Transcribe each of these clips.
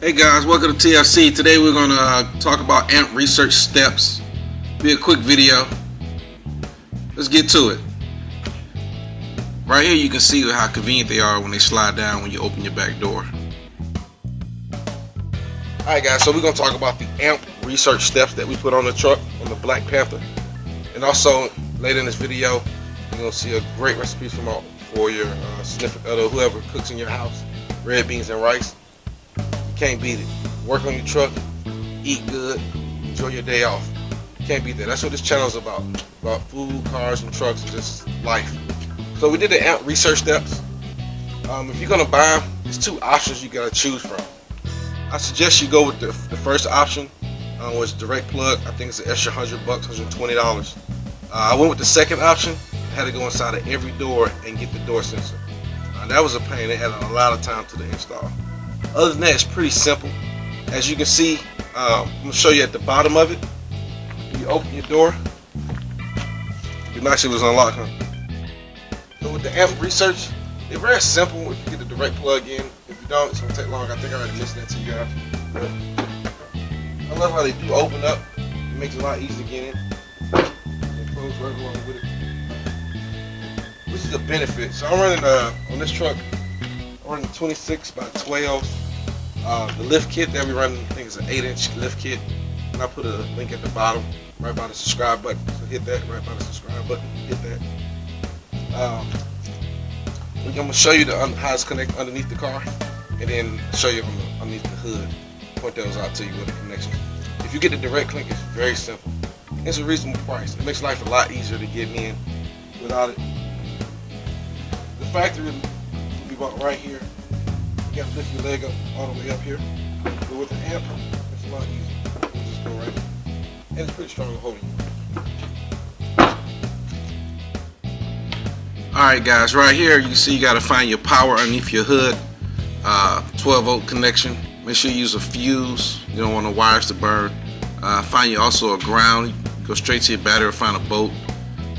Hey guys, welcome to T.F.C. Today we're going to talk about amp research steps. Be a quick video. Let's get to it. Right here you can see how convenient they are when they slide down when you open your back door. Alright guys, so we're going to talk about the amp research steps that we put on the truck on the Black Panther. And also later in this video you're going to see a great recipe for your significant other, whoever cooks in your house, red beans and rice. Can't beat it. Work on your truck, eat good, enjoy your day off. Can't beat that. That's what this channel is about food, cars, and trucks, and just life. So we did the amp research steps. If you're gonna buy them, there's two options you gotta choose from. I suggest you go with the first option, which is direct plug. I think it's an extra $100, $120. I went with the second option. I had to go inside of every door and get the door sensor. That was a pain. It had a lot of time to the install. Other than that, it's pretty simple. As you can see, I'm going to show you at the bottom of it. When you open your door, it'd be nice if it was unlocked, huh? So with the amp research, they're very simple if you get the direct plug in. If you don't, it's going to take long. I think I already mentioned that to you guys. But I love how they do open up. It makes it a lot easier to get in. They close right along with it. Which is a benefit. So I'm running, on this truck, I'm running 26 by 12. The lift kit that we run, I think it's an 8-inch lift kit. And I put a link at the bottom, right by the subscribe button. So hit that, right by the subscribe button, hit that. I'm going to show you how it's connected underneath the car, and then show you underneath the hood. Point those out to you with the connection. If you get the direct link, it's very simple. It's a reasonable price. It makes life a lot easier to get in without it. The factory will be about right here. You gotta lift your leg up all the way up here. But with the amp, it's a lot easier. You just go right in. And it's pretty strong holding you. Alright guys, right here you can see you gotta find your power underneath your hood. 12-volt connection. Make sure you use a fuse. You don't want the wires to burn. Find you also a ground. Go straight to your battery or find a bolt.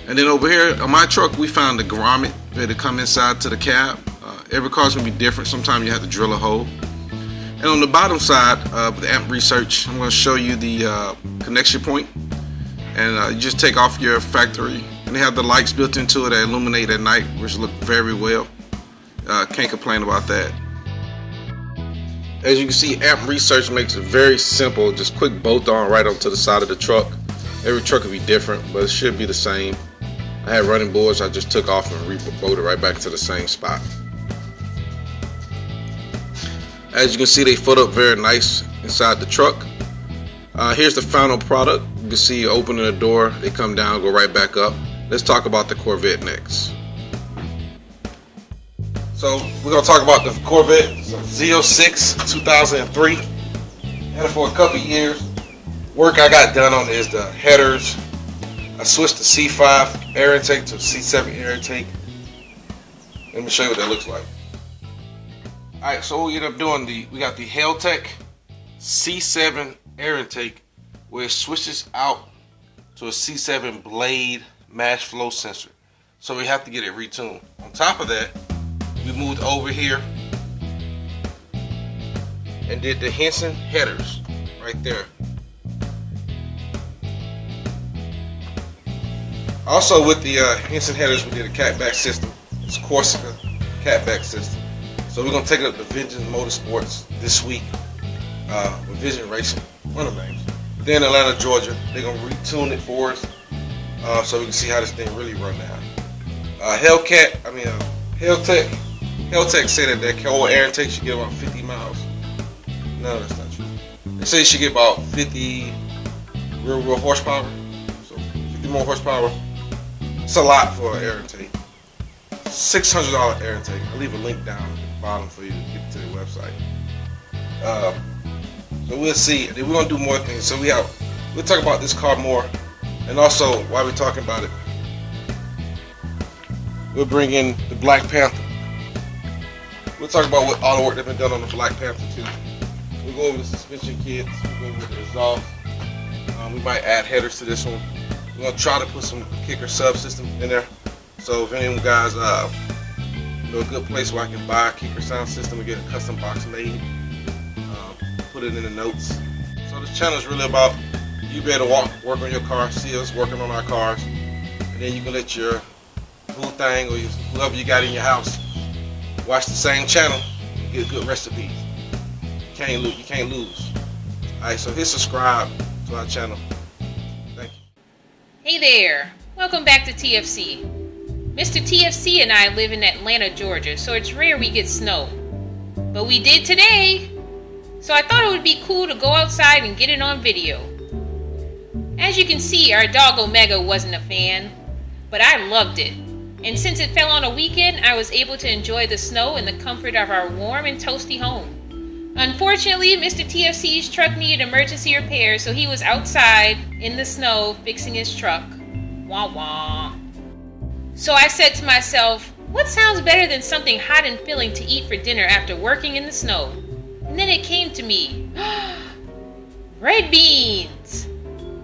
And then over here on my truck we found the grommet ready to come inside to the cab. Every car's gonna be different. Sometimes you have to drill a hole. And on the bottom side of the amp research, I'm gonna show you the connection point. And you just take off your factory, and they have the lights built into it that illuminate at night, which look very well. Can't complain about that. As you can see, amp research makes it very simple. Just quick bolt on right onto the side of the truck. Every truck will be different, but it should be the same. I had running boards I just took off and re-bolted right back to the same spot. As you can see, they foot up very nice inside the truck. Here's the final product. You can see you opening the door, they come down, go right back up. Let's talk about the Corvette next. So we're going to talk about the Corvette. It's a Z06 2003. Had it for a couple years. Work I got done on is the headers. I switched the C5 air intake to C7 air intake. Let me show you what that looks like. Alright, so what we ended up doing, we got the Heltec C7 air intake where it switches out to a C7 blade mash flow sensor. So we have to get it retuned. On top of that, we moved over here and did the Henson headers right there. Also with the Henson headers, we did a catback system. It's Corsica catback system. So we're gonna take it up to Vision Motorsports this week with Vision Racing, one of the names. Then Atlanta, Georgia, they're gonna retune it for us so we can see how this thing really run now. Heltec said that whole air intake should get about 50 miles. No, that's not true. They say you should get about 50 real horsepower. So 50 more horsepower. It's a lot for an air intake. $600 air intake. I'll leave a link down at the bottom for you to get to the website. So we'll see. And then we're gonna do more things. So we'll talk about this car more, and also while we're talking about it, we'll bring in the Black Panther. We'll talk about all the work that's been done on the Black Panther too. We'll go over the suspension kits. We'll go over the exhaust. We might add headers to this one. We're gonna try to put some kicker subsystem in there. So if any of you guys know a good place where I can buy a kicker sound system and get a custom box made, put it in the notes. So this channel is really about you be able to work on your car, see us working on our cars, and then you can let your boo thing or whoever you got in your house watch the same channel and get good recipes. You can't lose. Alright, so hit subscribe to our channel. Thank you. Hey there, welcome back to T.F.C. Mr. T.F.C. and I live in Atlanta, Georgia, so it's rare we get snow. But we did today, so I thought it would be cool to go outside and get it on video. As you can see, our dog Omega wasn't a fan, but I loved it. And since it fell on a weekend, I was able to enjoy the snow in the comfort of our warm and toasty home. Unfortunately, Mr. T.F.C.'s truck needed emergency repair, so he was outside in the snow fixing his truck. Wah wah. So I said to myself, what sounds better than something hot and filling to eat for dinner after working in the snow? And then it came to me. Red beans!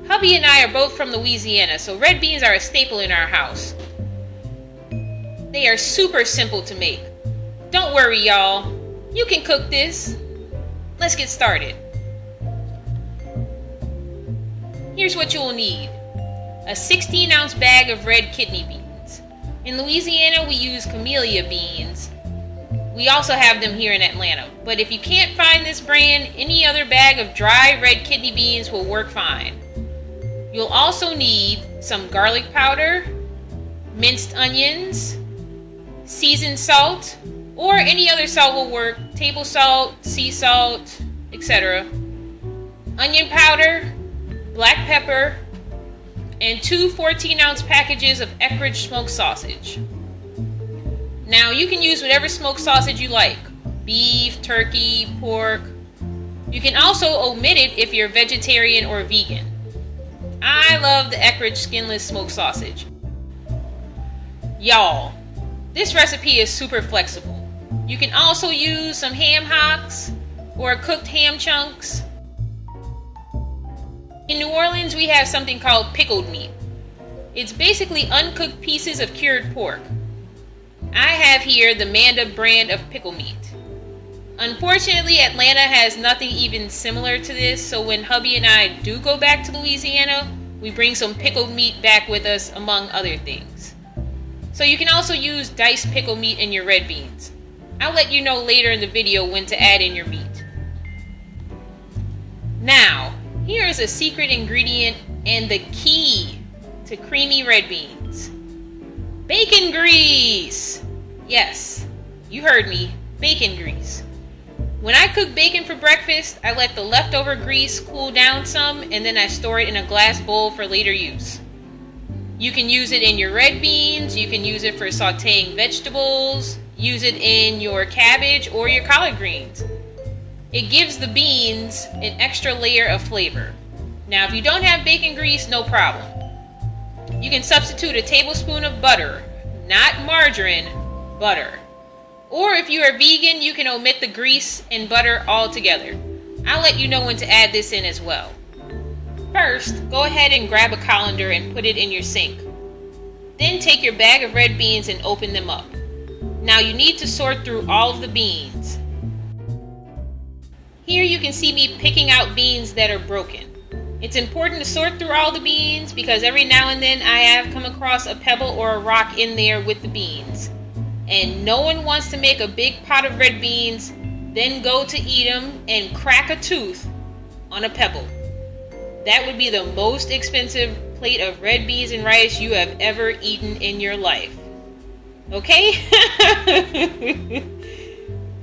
Hubby and I are both from Louisiana, so red beans are a staple in our house. They are super simple to make. Don't worry, y'all. You can cook this. Let's get started. Here's what you'll need. A 16-ounce bag of red kidney beans. In Louisiana, we use Camellia beans. We also have them here in Atlanta. But if you can't find this brand, any other bag of dry red kidney beans will work fine. You'll also need some garlic powder, minced onions, seasoned salt, or any other salt will work, table salt, sea salt, etc. Onion powder, black pepper, and 2 14-ounce packages of Eckrich Smoked Sausage. Now you can use whatever smoked sausage you like, beef, turkey, pork. You can also omit it if you're vegetarian or vegan. I love the Eckrich Skinless Smoked Sausage. Y'all, this recipe is super flexible. You can also use some ham hocks or cooked ham chunks. In New Orleans, we have something called pickled meat. It's basically uncooked pieces of cured pork. I have here the Manda brand of pickle meat. Unfortunately, Atlanta has nothing even similar to this, so when hubby and I do go back to Louisiana, we bring some pickled meat back with us, among other things. So you can also use diced pickle meat in your red beans. I'll let you know later in the video when to add in your meat. Now, here is a secret ingredient and the key to creamy red beans. Bacon grease! Yes, you heard me, bacon grease. When I cook bacon for breakfast, I let the leftover grease cool down some and then I store it in a glass bowl for later use. You can use it in your red beans, you can use it for sauteing vegetables, use it in your cabbage or your collard greens. It gives the beans an extra layer of flavor. Now, if you don't have bacon grease, no problem. You can substitute a tablespoon of butter, not margarine, butter. Or if you are vegan, you can omit the grease and butter altogether. I'll let you know when to add this in as well. First, go ahead and grab a colander and put it in your sink. Then take your bag of red beans and open them up. Now you need to sort through all of the beans. Here you can see me picking out beans that are broken. It's important to sort through all the beans because every now and then I have come across a pebble or a rock in there with the beans. And no one wants to make a big pot of red beans, then go to eat them and crack a tooth on a pebble. That would be the most expensive plate of red beans and rice you have ever eaten in your life. Okay?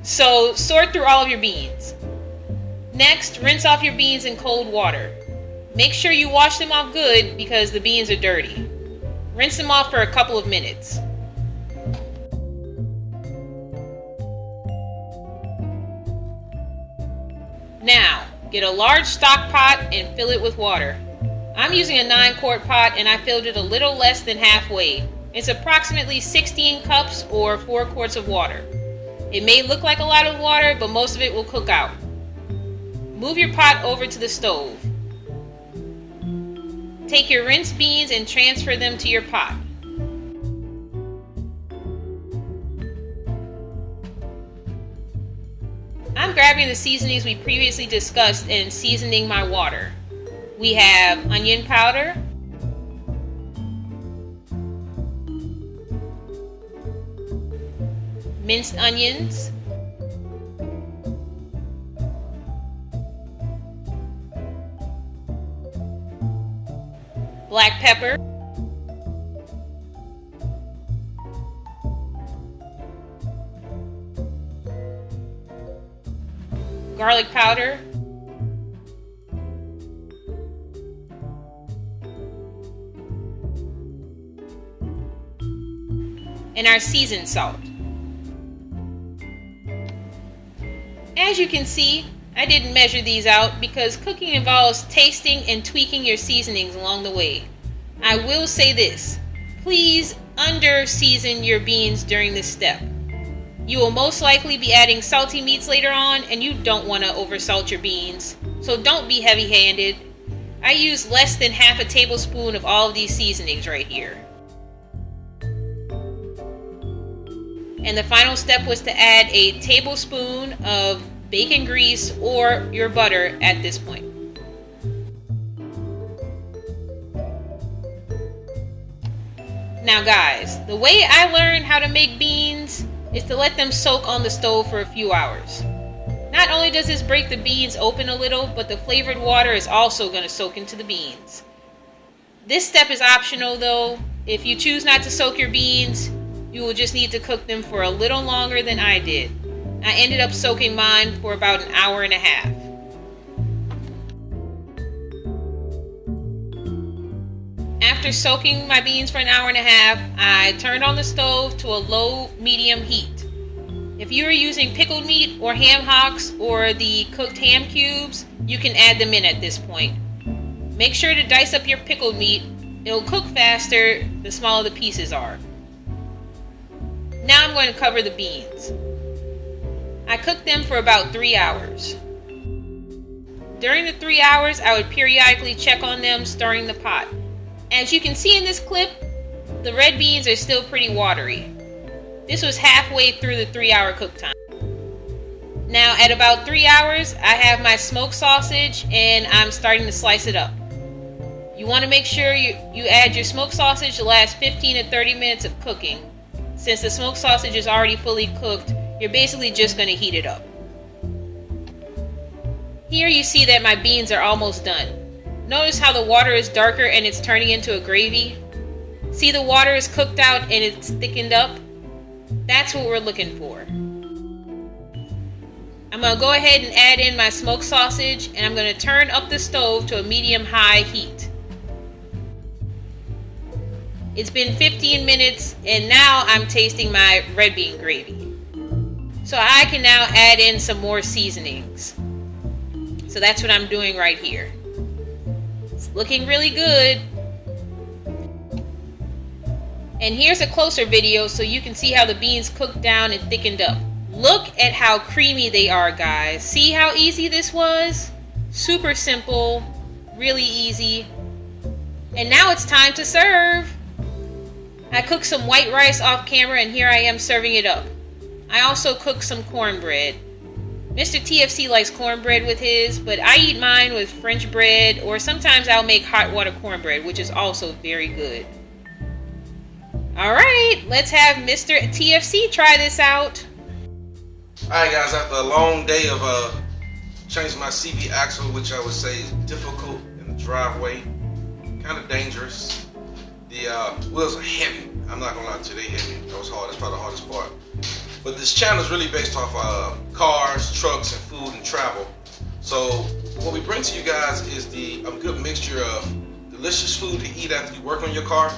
So sort through all of your beans. Next, rinse off your beans in cold water. Make sure you wash them off good because the beans are dirty. Rinse them off for a couple of minutes. Now, get a large stock pot and fill it with water. I'm using a 9-quart pot and I filled it a little less than halfway. It's approximately 16 cups or 4 quarts of water. It may look like a lot of water, but most of it will cook out. Move your pot over to the stove. Take your rinsed beans and transfer them to your pot. I'm grabbing the seasonings we previously discussed and seasoning my water. We have onion powder, minced onions, black pepper, garlic powder, and our seasoned salt. As you can see, I didn't measure these out because cooking involves tasting and tweaking your seasonings along the way. I will say this, please under-season your beans during this step. You will most likely be adding salty meats later on, and you don't want to oversalt your beans, so don't be heavy-handed. I use less than half a tablespoon of all of these seasonings right here. And the final step was to add a tablespoon of bacon grease or your butter at this point. Now guys, the way I learned how to make beans is to let them soak on the stove for a few hours. Not only does this break the beans open a little, but the flavored water is also going to soak into the beans. This step is optional though. If you choose not to soak your beans, you will just need to cook them for a little longer than I did. I ended up soaking mine for about an hour and a half. After soaking my beans for an hour and a half, I turned on the stove to a low-medium heat. If you are using pickled meat or ham hocks or the cooked ham cubes, you can add them in at this point. Make sure to dice up your pickled meat. It'll cook faster the smaller the pieces are. Now I'm going to cover the beans. I cooked them for about 3 hours. During the 3 hours, I would periodically check on them, stirring the pot. As you can see in this clip, the red beans are still pretty watery. This was halfway through the 3-hour cook time. Now at about 3 hours, I have my smoked sausage and I'm starting to slice it up. You want to make sure you add your smoked sausage the last 15 to 30 minutes of cooking. Since the smoked sausage is already fully cooked, you're basically just going to heat it up. Here you see that my beans are almost done. Notice how the water is darker and it's turning into a gravy? See, the water is cooked out and it's thickened up? That's what we're looking for. I'm going to go ahead and add in my smoked sausage and I'm going to turn up the stove to a medium-high heat. It's been 15 minutes and now I'm tasting my red bean gravy. So I can now add in some more seasonings. So that's what I'm doing right here. It's looking really good. And here's a closer video so you can see how the beans cooked down and thickened up. Look at how creamy they are, guys. See how easy this was? Super simple, really easy. And now it's time to serve. I cooked some white rice off camera and here I am serving it up. I also cooked some cornbread. Mr. T.F.C. likes cornbread with his, but I eat mine with French bread, or sometimes I'll make hot water cornbread, which is also very good. Alright, let's have Mr. T.F.C. try this out. Alright guys, after a long day of changing my CV axle, which I would say is difficult in the driveway, kind of dangerous. The wheels are heavy. I'm not gonna lie to you, they heavy. That was hard. That's probably the hardest part. But this channel is really based off cars, trucks, and food and travel. So what we bring to you guys is a good mixture of delicious food to eat after you work on your car,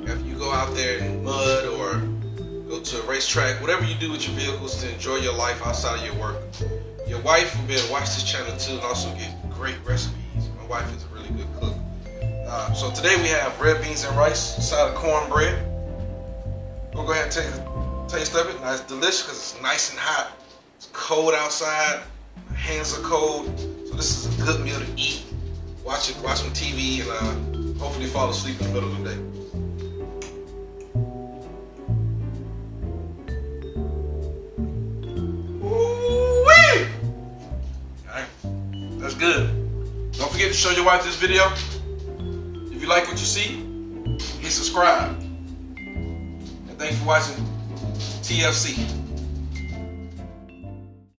after you go out there in mud or go to a racetrack, whatever you do with your vehicles to enjoy your life outside of your work. Your wife will be able to watch this channel too and also get great recipes. My wife is a really good cook. So today we have red beans and rice, a side of cornbread. We'll go ahead and take a taste of it. Now it's delicious because it's nice and hot. It's cold outside. My hands are cold. So this is a good meal to eat. Watch some TV and hopefully fall asleep in the middle of the day. Ooh-wee! Alright, that's good. Don't forget to show your wife this video. If you like what you see, hit subscribe. And thanks for watching T.F.C.